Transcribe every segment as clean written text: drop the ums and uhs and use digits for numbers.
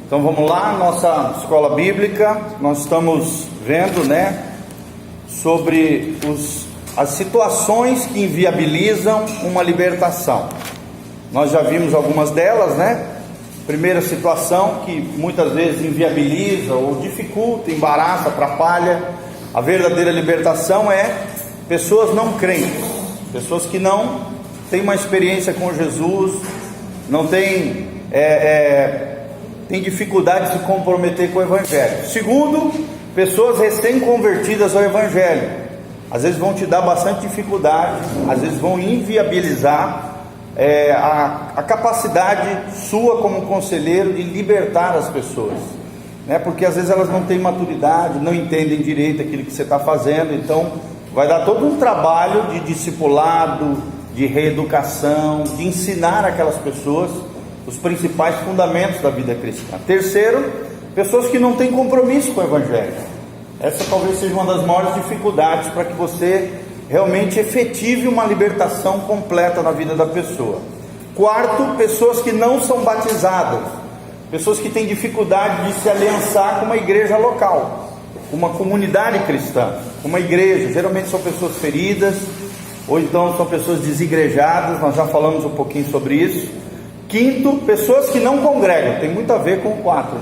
Então vamos lá, nossa escola bíblica, nós estamos vendo, sobre as situações que inviabilizam uma libertação. Nós já vimos algumas delas, Primeira situação que muitas vezes inviabiliza ou dificulta, embaraça, atrapalha a verdadeira libertação é pessoas não crentes, pessoas que não têm uma experiência com Jesus, não têm dificuldade de se comprometer com o Evangelho. Segundo, pessoas recém-convertidas ao Evangelho, às vezes vão te dar bastante dificuldade, às vezes vão inviabilizar a capacidade sua como conselheiro de libertar as pessoas, porque às vezes elas não têm maturidade, não entendem direito aquilo que você está fazendo. Então vai dar todo um trabalho de discipulado, de reeducação, de ensinar aquelas pessoas os principais fundamentos da vida cristã. Terceiro, pessoas que não têm compromisso com o Evangelho. Essa talvez seja uma das maiores dificuldades para que você realmente efetive uma libertação completa na vida da pessoa. Quarto, pessoas que não são batizadas, pessoas que têm dificuldade de se aliançar com uma igreja local, uma comunidade cristã, uma igreja. Geralmente são pessoas feridas, ou então são pessoas desigrejadas. Nós já falamos um pouquinho sobre isso. Quinto, pessoas que não congregam. Tem muito a ver com o 4,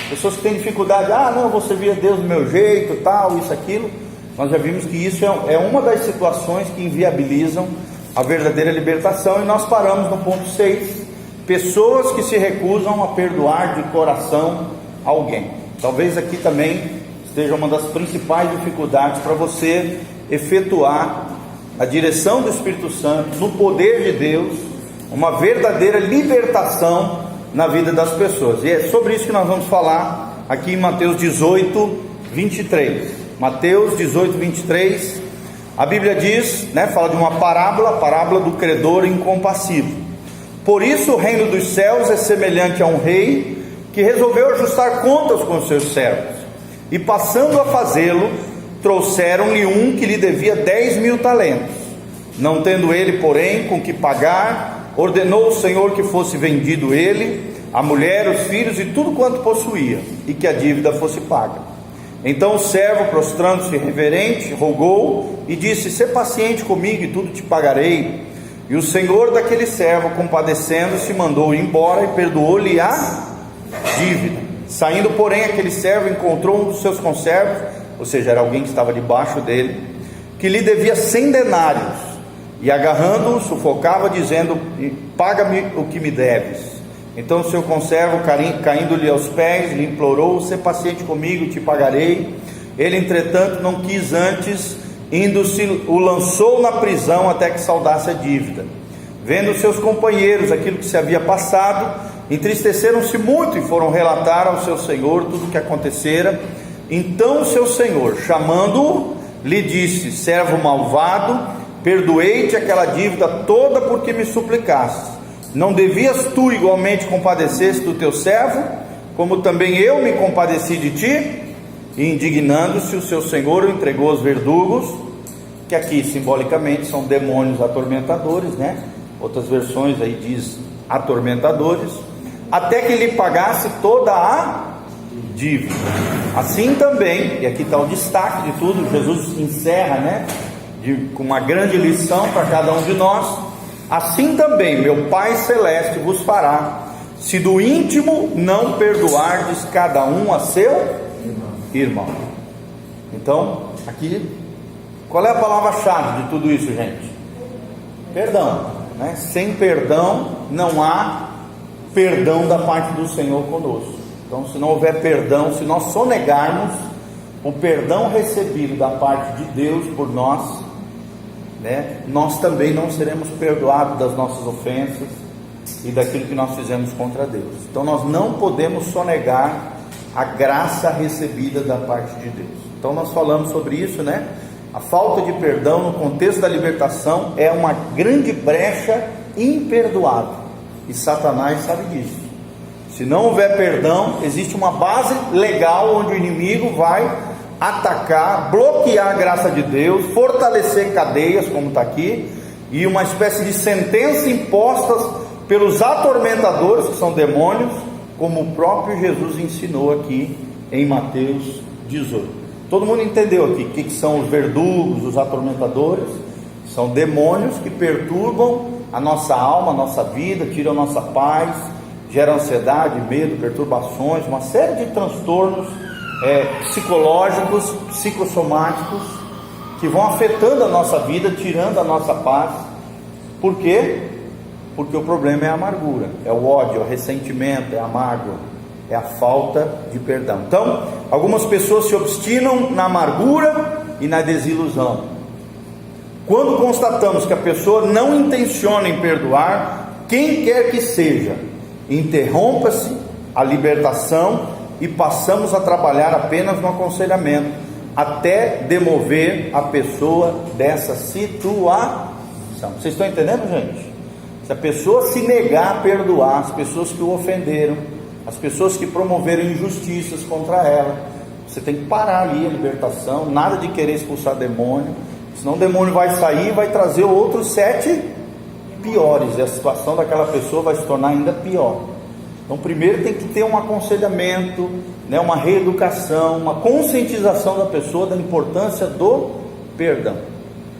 Pessoas que têm dificuldade, não, eu vou servir a Deus do meu jeito, tal, isso, aquilo. Nós já vimos que isso é uma das situações que inviabilizam a verdadeira libertação. E nós paramos no ponto 6, pessoas que se recusam a perdoar de coração alguém. Talvez aqui também esteja uma das principais dificuldades para você efetuar a direção do Espírito Santo, no poder de Deus, uma verdadeira libertação na vida das pessoas. E é sobre isso que nós vamos falar aqui em Mateus 18, 23. Mateus 18, 23, a Bíblia diz, fala de uma parábola do credor incompassivo. Por isso o reino dos céus é semelhante a um rei que resolveu ajustar contas com os seus servos, e passando a fazê-lo, trouxeram-lhe um que lhe devia 10.000 talentos. Não tendo ele, porém, com que pagar, ordenou o Senhor que fosse vendido ele, a mulher, os filhos e tudo quanto possuía, e que a dívida fosse paga. Então o servo, prostrando-se reverente, rogou e disse: sê paciente comigo e tudo te pagarei. E o senhor daquele servo, compadecendo-se, mandou ir embora e perdoou-lhe a dívida. Saindo, porém, aquele servo encontrou um dos seus conservos, ou seja, era alguém que estava debaixo dele, que lhe devia 100 denários, e agarrando-o, sufocava, dizendo: paga-me o que me deves. Então o seu conservo, caindo-lhe aos pés, lhe implorou: sê paciente comigo, te pagarei. Ele, entretanto, não quis, antes, indo-se, o lançou na prisão até que saudasse a dívida. Vendo seus companheiros aquilo que se havia passado, entristeceram-se muito e foram relatar ao seu senhor tudo o que acontecera. Então o seu senhor, chamando-o, lhe disse: servo malvado, perdoei-te aquela dívida toda porque me suplicaste. Não devias tu igualmente compadecer-se do teu servo, como também eu me compadeci de ti? E indignando-se, o seu senhor o entregou aos verdugos, que aqui simbolicamente são demônios atormentadores, Outras versões aí diz atormentadores, até que lhe pagasse toda a dívida. Assim também, e aqui está o destaque de tudo, Jesus encerra, com uma grande lição para cada um de nós. Assim também meu Pai Celeste vos fará, se do íntimo não perdoardes cada um a seu irmão. Então, aqui, qual é a palavra-chave de tudo isso, gente? Perdão, Sem perdão não há perdão da parte do Senhor conosco. Então, se não houver perdão, se nós sonegarmos o perdão recebido da parte de Deus por nós, nós também não seremos perdoados das nossas ofensas e daquilo que nós fizemos contra Deus. Então nós não podemos sonegar a graça recebida da parte de Deus. Então nós falamos sobre isso, A falta de perdão no contexto da libertação é uma grande brecha imperdoável, e Satanás sabe disso. Se não houver perdão, existe uma base legal onde o inimigo vai atacar, bloquear a graça de Deus, fortalecer cadeias, como está aqui, e uma espécie de sentença impostas pelos atormentadores, que são demônios, como o próprio Jesus ensinou aqui em Mateus 18. Todo mundo entendeu aqui o que são os verdugos, os atormentadores? São demônios que perturbam a nossa alma, a nossa vida, tiram a nossa paz, geram ansiedade, medo, perturbações, uma série de transtornos psicológicos, psicossomáticos, que vão afetando a nossa vida, tirando a nossa paz. Por quê? Porque o problema é a amargura, é o ódio, é o ressentimento, é a mágoa, é a falta de perdão. Então, algumas pessoas se obstinam na amargura e na desilusão. Quando constatamos que a pessoa não intenciona em perdoar, quem quer que seja, interrompa-se a libertação e passamos a trabalhar apenas no aconselhamento, até demover a pessoa dessa situação. Vocês estão entendendo, gente? Se a pessoa se negar a perdoar as pessoas que o ofenderam, as pessoas que promoveram injustiças contra ela, você tem que parar ali a libertação, nada de querer expulsar demônio, senão o demônio vai sair e vai trazer outros 7 piores, e a situação daquela pessoa vai se tornar ainda pior. Então primeiro tem que ter um aconselhamento, uma reeducação, uma conscientização da pessoa da importância do perdão.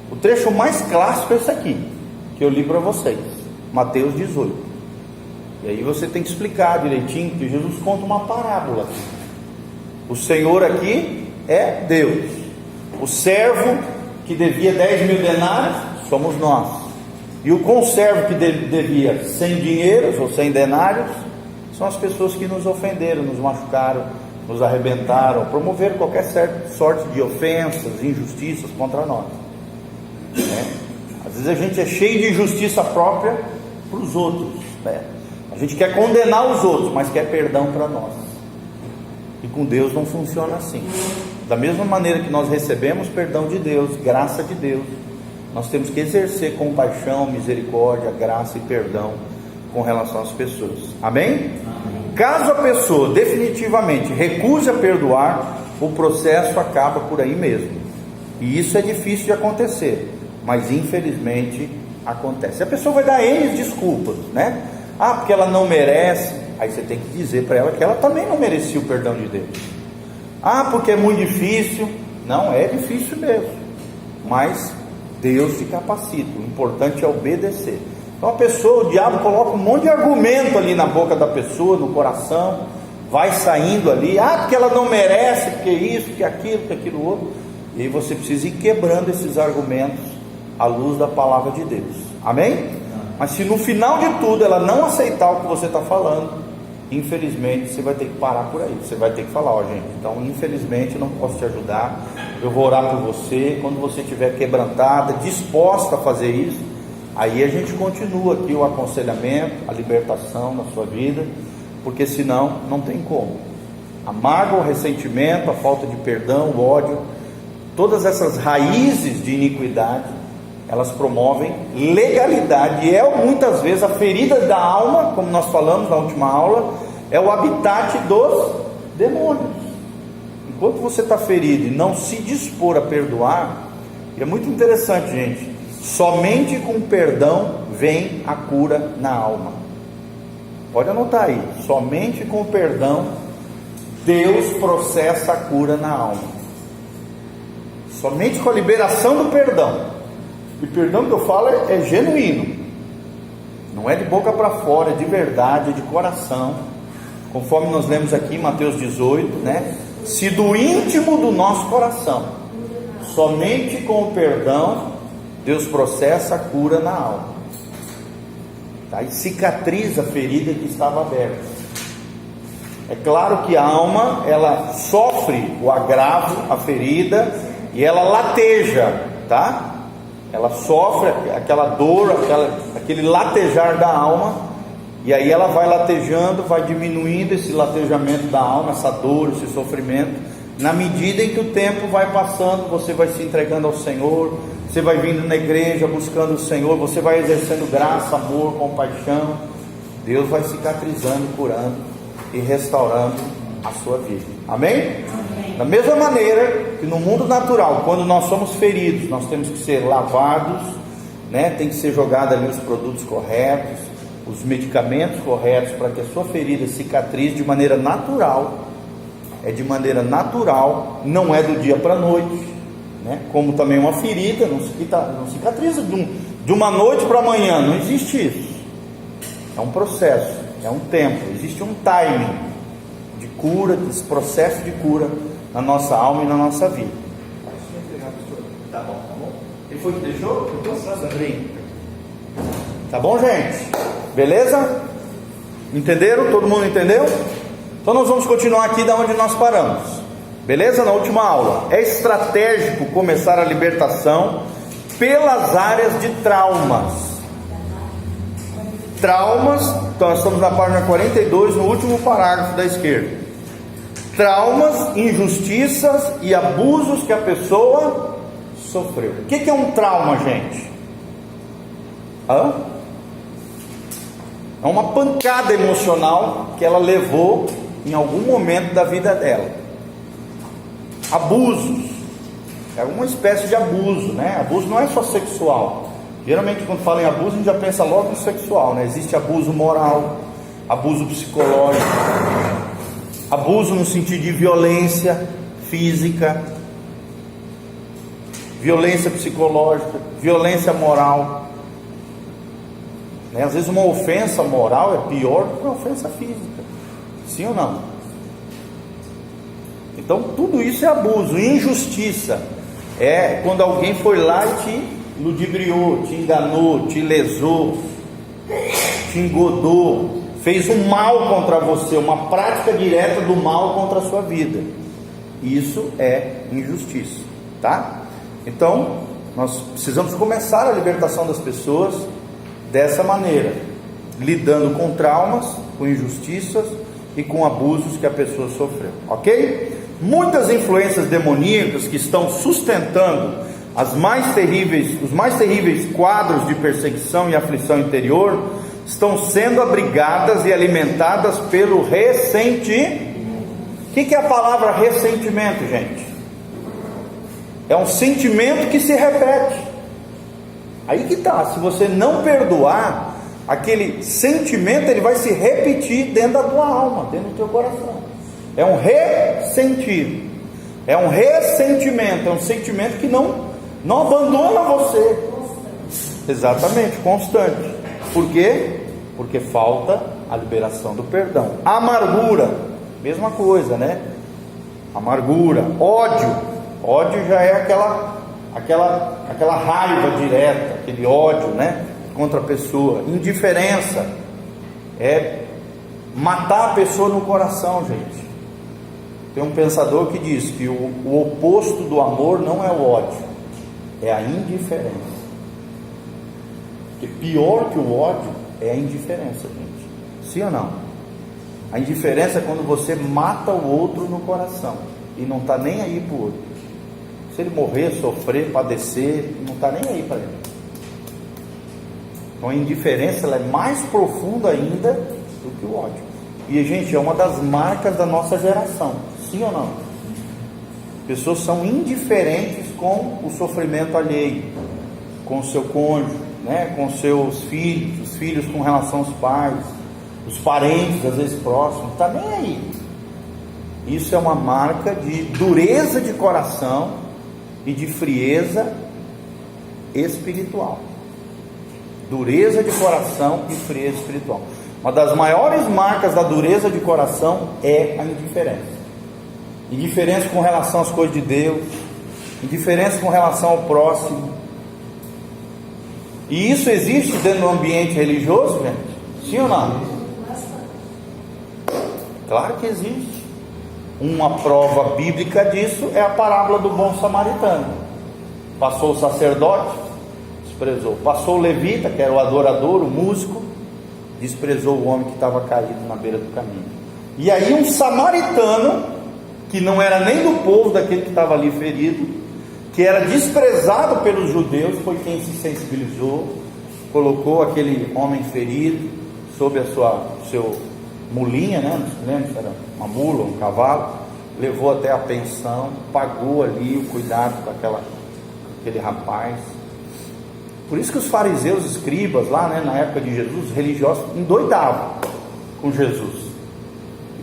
O trecho mais clássico é esse aqui, que eu li para vocês, Mateus 18. E aí você tem que explicar direitinho, que Jesus conta uma parábola aqui. O Senhor aqui é Deus. O servo que devia 10.000 denários somos nós. E o conservo que devia 100 dinheiros ou 100 denários são as pessoas que nos ofenderam, nos machucaram, nos arrebentaram, promoveram qualquer sorte de ofensas, injustiças contra nós. Às vezes a gente é cheio de injustiça própria para os outros. A gente quer condenar os outros, mas quer perdão para nós. E com Deus não funciona assim. Da mesma maneira que nós recebemos perdão de Deus, graça de Deus, nós temos que exercer compaixão, misericórdia, graça e perdão com relação às pessoas. Amém? Caso a pessoa definitivamente recuse a perdoar, o processo acaba por aí mesmo. E isso é difícil de acontecer, mas infelizmente acontece. A pessoa vai dar N desculpas, porque ela não merece. Aí você tem que dizer para ela que ela também não merecia o perdão de Deus. Porque é muito difícil. Não, é difícil mesmo, mas Deus te capacita. O importante é obedecer. Então a pessoa, o diabo coloca um monte de argumento ali na boca da pessoa, no coração, vai saindo ali, porque ela não merece, porque isso, porque aquilo outro. E aí você precisa ir quebrando esses argumentos à luz da palavra de Deus. Amém? Mas se no final de tudo ela não aceitar o que você está falando, infelizmente você vai ter que parar por aí. Você vai ter que falar, gente, então infelizmente eu não posso te ajudar, eu vou orar por você. Quando você estiver quebrantada, disposta a fazer isso, aí a gente continua aqui o aconselhamento, a libertação na sua vida, porque senão não tem como. A mágoa, o ressentimento, a falta de perdão, o ódio, todas essas raízes de iniquidade, elas promovem legalidade, e muitas vezes a ferida da alma, como nós falamos na última aula, é o habitat dos demônios. Enquanto você está ferido e não se dispor a perdoar, e é muito interessante, gente, somente com perdão vem a cura na alma. Pode anotar aí, somente com perdão Deus processa a cura na alma. Somente com a liberação do perdão. E perdão que eu falo é genuíno, não é de boca para fora, é de verdade, é de coração, conforme nós lemos aqui em Mateus 18, se do íntimo do nosso coração, somente com o perdão Deus processa a cura na alma, e cicatriza a ferida que estava aberta. É claro que a alma, ela sofre o agravo, a ferida, e ela lateja, ela sofre aquela dor, aquele latejar da alma, e aí ela vai latejando, vai diminuindo esse latejamento da alma, essa dor, esse sofrimento, na medida em que o tempo vai passando, você vai se entregando ao Senhor, você vai vindo na igreja buscando o Senhor, você vai exercendo graça, amor, compaixão, Deus vai cicatrizando, curando e restaurando a sua vida. Amém? Da mesma maneira que no mundo natural, quando nós somos feridos, nós temos que ser lavados, tem que ser jogado ali os produtos corretos, os medicamentos corretos para que a sua ferida cicatrize de maneira natural. É de maneira natural, não é do dia para a noite, né? Como também uma ferida não cicatriza de uma noite para amanhã, não existe isso. É um processo, é um tempo, existe um timing de cura, desse processo de cura na nossa alma e na nossa vida. Tá bom, tá bom. Quem foi que deixou? Eu tô Sandrinho. Tá bom, gente? Beleza? Entenderam? Todo mundo entendeu? Então nós vamos continuar aqui da onde nós paramos. Beleza? Na última aula. É estratégico começar a libertação pelas áreas de traumas. Traumas, então nós estamos na página 42, no último parágrafo da esquerda. Traumas, injustiças e abusos que a pessoa sofreu. O que é um trauma, gente? É uma pancada emocional que ela levou em algum momento da vida dela. Abusos é uma espécie de abuso, né? Abuso não é só sexual. Geralmente quando fala em abuso a gente já pensa logo no sexual, né? Existe abuso moral, abuso psicológico, abuso no sentido de violência física, violência psicológica, violência moral, né? Às vezes uma ofensa moral é pior do que uma ofensa física. Sim ou não? Então tudo isso é abuso. Injustiça é quando alguém foi lá e te ludibriou, te enganou, te lesou, te engodou, fez um mal contra você, uma prática direta do mal contra a sua vida. Isso é injustiça, tá? Então nós precisamos começar a libertação das pessoas dessa maneira, lidando com traumas, com injustiças e com abusos que a pessoa sofreu, ok? Muitas influências demoníacas que estão sustentando os mais terríveis quadros de perseguição e aflição interior estão sendo abrigadas e alimentadas pelo ressentimento. O que é a palavra ressentimento, gente? É um sentimento que se repete. Aí que tá, se você não perdoar, aquele sentimento ele vai se repetir dentro da tua alma, dentro do teu coração. É um ressentir, é um ressentimento, é um sentimento que não abandona você. Exatamente, constante. Por quê? Porque falta a liberação do perdão. Amargura, mesma coisa, né? Amargura, ódio já é aquela raiva direta, aquele ódio, né, contra a pessoa. Indiferença é matar a pessoa no coração, gente. Tem um pensador que diz que o oposto do amor não é o ódio, é a indiferença. Porque pior que o ódio é a indiferença, gente. Sim ou não? A indiferença é quando você mata o outro no coração e não está nem aí para o outro. Se ele morrer, sofrer, padecer, não está nem aí para ele. Então a indiferença ela é mais profunda ainda do que o ódio. E, gente, é uma das marcas da nossa geração. Sim ou não? Pessoas são indiferentes com o sofrimento alheio, com o seu cônjuge, né? Com seus filhos, os filhos com relação aos pais, os parentes às vezes próximos, está nem aí. Isso é uma marca de dureza de coração e de frieza espiritual. Dureza de coração e frieza espiritual. Uma das maiores marcas da dureza de coração é a indiferença. Indiferença com relação às coisas de Deus, indiferença com relação ao próximo. E isso existe dentro do ambiente religioso, gente? Sim ou não? Claro que existe. Uma prova bíblica disso é a parábola do bom samaritano. Passou o sacerdote, desprezou. Passou o levita, que era o adorador, o músico, desprezou o homem que estava caído na beira do caminho. E aí um samaritano, que não era nem do povo daquele que estava ali ferido, que era desprezado pelos judeus, foi quem se sensibilizou, colocou aquele homem ferido sob a seu mulinha, né? Não se lembra se era uma mula, um cavalo, levou até a pensão, pagou ali o cuidado daquele rapaz. Por isso que os fariseus, escribas lá, né, na época de Jesus, os religiosos endoidavam com Jesus.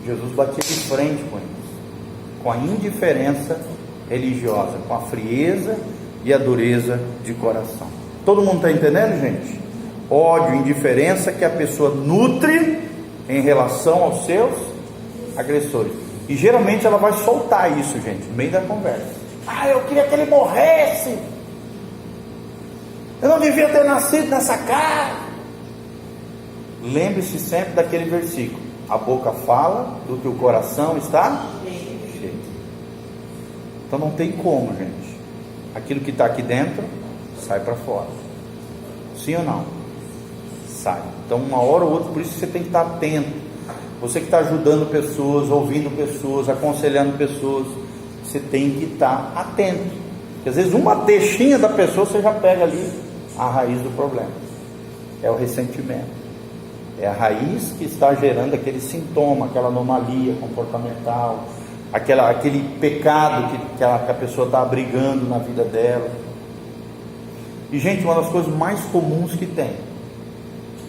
Jesus batia de frente com eles, com a indiferença religiosa, com a frieza e a dureza de coração. Todo mundo está entendendo, gente? Ódio, indiferença que a pessoa nutre em relação aos seus agressores. E geralmente ela vai soltar isso, gente, no meio da conversa. Eu queria que ele morresse. Eu não devia ter nascido nessa casa. Lembre-se sempre daquele versículo: a boca fala do que o coração está cheio. Então não tem como, gente. Aquilo que está aqui dentro sai para fora. Sim ou não? Sai. Então uma hora ou outra, por isso você tem que estar atento. Você que está ajudando pessoas, ouvindo pessoas, aconselhando pessoas, você tem que estar atento. Porque às vezes uma deixinha da pessoa você já pega ali a raiz do problema. É o ressentimento. É a raiz que está gerando aquele sintoma, aquela anomalia comportamental, aquele pecado que a pessoa está abrigando na vida dela. E gente, uma das coisas mais comuns que tem,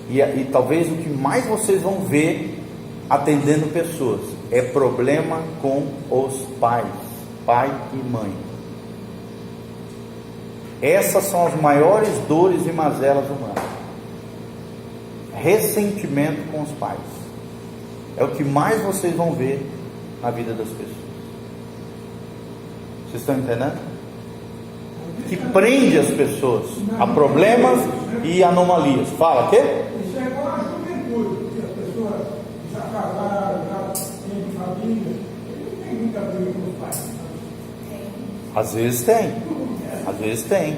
e talvez o que mais vocês vão ver atendendo pessoas, é problema com os pais, pai e mãe. Essas são as maiores dores e mazelas humanas. Ressentimento com os pais é o que mais vocês vão ver na vida das pessoas. Vocês estão entendendo? Que prende as pessoas a problemas e anomalias. Fala, o quê? Isso é igual a juventude, porque as pessoas já casaram, já têm família, não tem muita briga com os pais. Às vezes tem. Às vezes tem.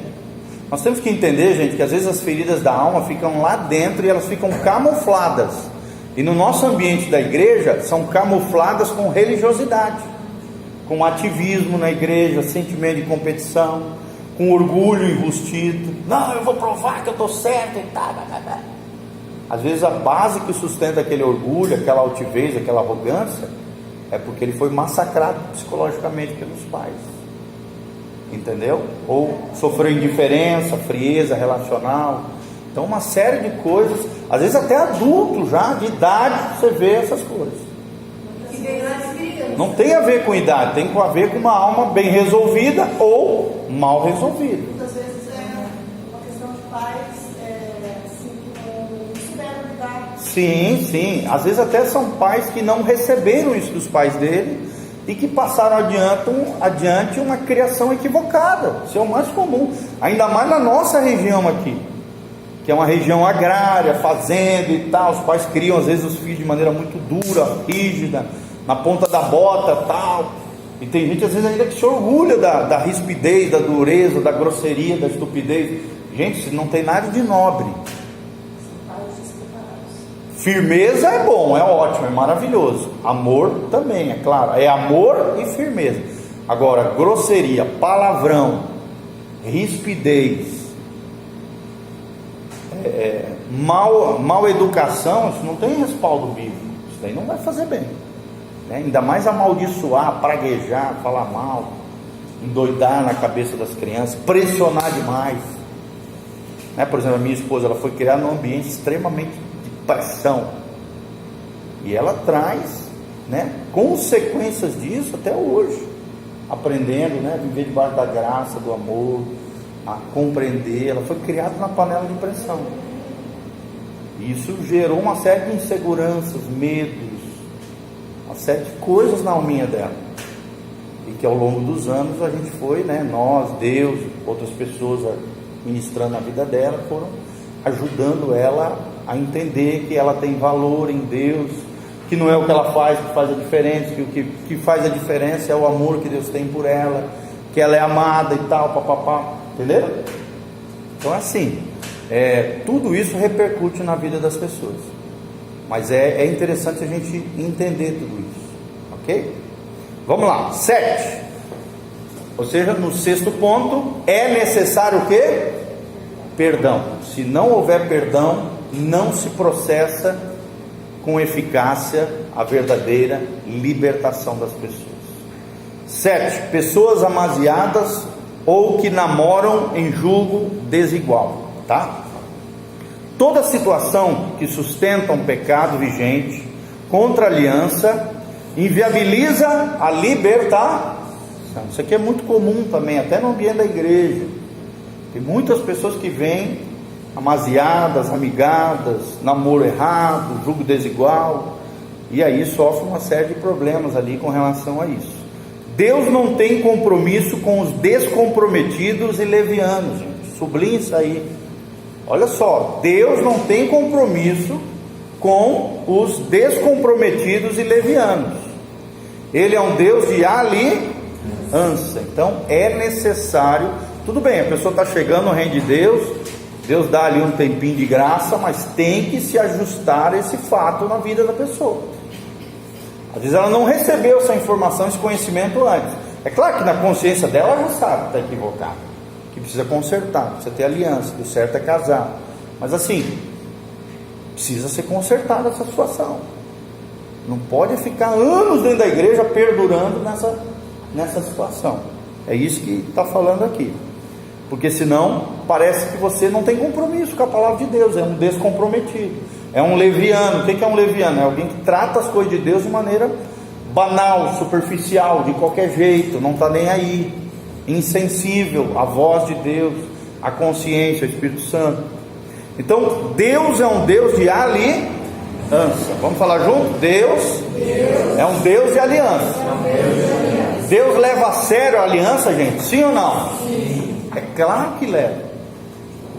Nós temos que entender, gente, que às vezes as feridas da alma ficam lá dentro e elas ficam camufladas. E no nosso ambiente da igreja, são camufladas com religiosidade, com ativismo na igreja, sentimento de competição, com orgulho enrustido. Não, eu vou provar que eu estou certo e tal. Às vezes a base que sustenta aquele orgulho, aquela altivez, aquela arrogância, é porque ele foi massacrado psicologicamente pelos pais. Entendeu? Ou sofreu indiferença, frieza relacional. Então uma série de coisas, às vezes até adulto já, de idade, você vê essas coisas. Não tem a ver com idade, tem a ver com uma alma bem resolvida ou mal resolvida. Muitas vezes é uma questão de pais que não souberam lidar. Sim, às vezes até são pais que não receberam isso dos pais dele e que passaram adiante uma criação equivocada. Isso é o mais comum, ainda mais na nossa região aqui, que é uma região agrária, fazenda e tal. Os pais criam às vezes os filhos de maneira muito dura, rígida, na ponta da bota tal. E tem gente às vezes ainda que se orgulha da rispidez, da dureza, da grosseria, da estupidez. Gente, isso não tem nada de nobre. Firmeza é bom, é ótimo, é maravilhoso. Amor também, é claro. É amor e firmeza. Agora, grosseria, palavrão, rispidez, mal educação, isso não tem respaldo bíblico. Isso daí não vai fazer bem, né? Ainda mais amaldiçoar, praguejar, falar mal, endoidar na cabeça das crianças, pressionar demais, né? Por exemplo, a minha esposa, ela foi criada num ambiente extremamente de pressão, e ela traz, né, consequências disso até hoje, aprendendo, né, a viver debaixo da graça, do amor, a compreender. Ela foi criada na panela de pressão. Isso gerou uma série de inseguranças, medos, uma série de coisas na alminha dela, e que ao longo dos anos a gente foi, né, nós, Deus, outras pessoas ministrando a vida dela, foram ajudando ela a entender que ela tem valor em Deus, que não é o que ela faz que faz a diferença, que o que faz a diferença é o amor que Deus tem por ela, que ela é amada e tal, papapá, entenderam? Então assim, tudo isso repercute na vida das pessoas, mas é interessante a gente entender tudo isso, ok? Vamos lá, 7, ou seja, no 6º ponto, é necessário o quê? Perdão. Se não houver perdão, não se processa com eficácia a verdadeira libertação das pessoas. 7, pessoas amasiadas ou que namoram em julgo desigual. tá? Toda situação que sustenta um pecado vigente contra a aliança inviabiliza a libertação. Isso aqui é muito comum também, até no ambiente da igreja. Tem muitas pessoas que vêm amaziadas, amigadas, namoro errado, julgo desigual, e aí sofre uma série de problemas ali com relação a isso. Deus não tem compromisso com os descomprometidos e levianos, gente. Sublinhe isso aí. Olha só, Deus não tem compromisso com os descomprometidos e levianos. Ele é um Deus de aliança. Então é necessário. Tudo bem, a pessoa está chegando no reino de Deus, Deus dá ali um tempinho de graça, mas tem que se ajustar a esse fato na vida da pessoa. Às vezes ela não recebeu essa informação, esse conhecimento antes. É claro que na consciência dela ela já sabe que está equivocada, que precisa consertar, precisa ter aliança, que o certo é casar. Mas assim, precisa ser consertada essa situação. Não pode ficar anos dentro da igreja perdurando nessa situação. É isso que está falando aqui. Porque senão parece que você não tem compromisso com a palavra de Deus, é um descomprometido, é um leviano. O que é um leviano? É alguém que trata as coisas de Deus de maneira banal, superficial, de qualquer jeito, não está nem aí, insensível à voz de Deus, à consciência, ao Espírito Santo. Então Deus é um Deus de aliança. Vamos falar junto? Deus é um Deus de aliança. Deus leva a sério a aliança, gente? Sim ou não? Sim. É claro que leva.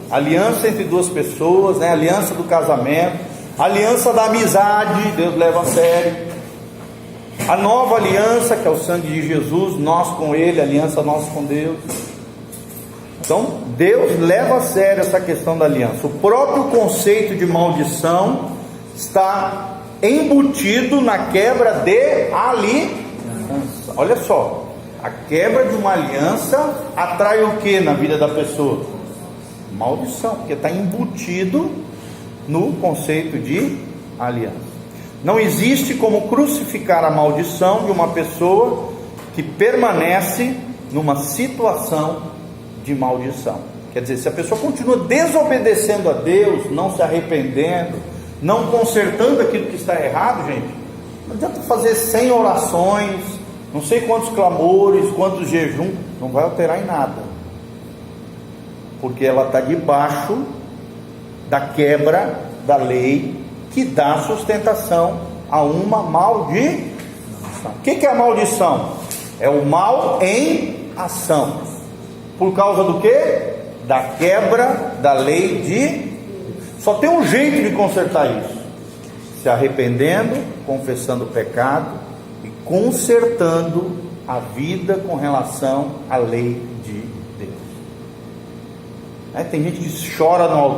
Aliança entre duas pessoas, né? Aliança do casamento, aliança da amizade, Deus leva a sério. A nova aliança, que é o sangue de Jesus, nós com Ele, aliança nossa com Deus. Então Deus leva a sério essa questão da aliança. O próprio conceito de maldição está embutido na quebra de aliança. Olha só, a quebra de uma aliança atrai o que na vida da pessoa? Maldição, porque está embutido no conceito de aliança. Não existe como crucificar a maldição de uma pessoa que permanece numa situação de maldição. Quer dizer, se a pessoa continua desobedecendo a Deus, não se arrependendo, não consertando aquilo que está errado, gente, não adianta fazer 100 orações, não sei quantos clamores, quantos jejum, não vai alterar em nada, porque ela está debaixo da quebra da lei que dá sustentação a uma maldição. O que é a maldição? É o mal em ação. Por causa do que? Da quebra da lei de... Só tem um jeito de consertar isso: se arrependendo, confessando o pecado e consertando a vida com relação à lei de Deus. Tem gente que chora no altar.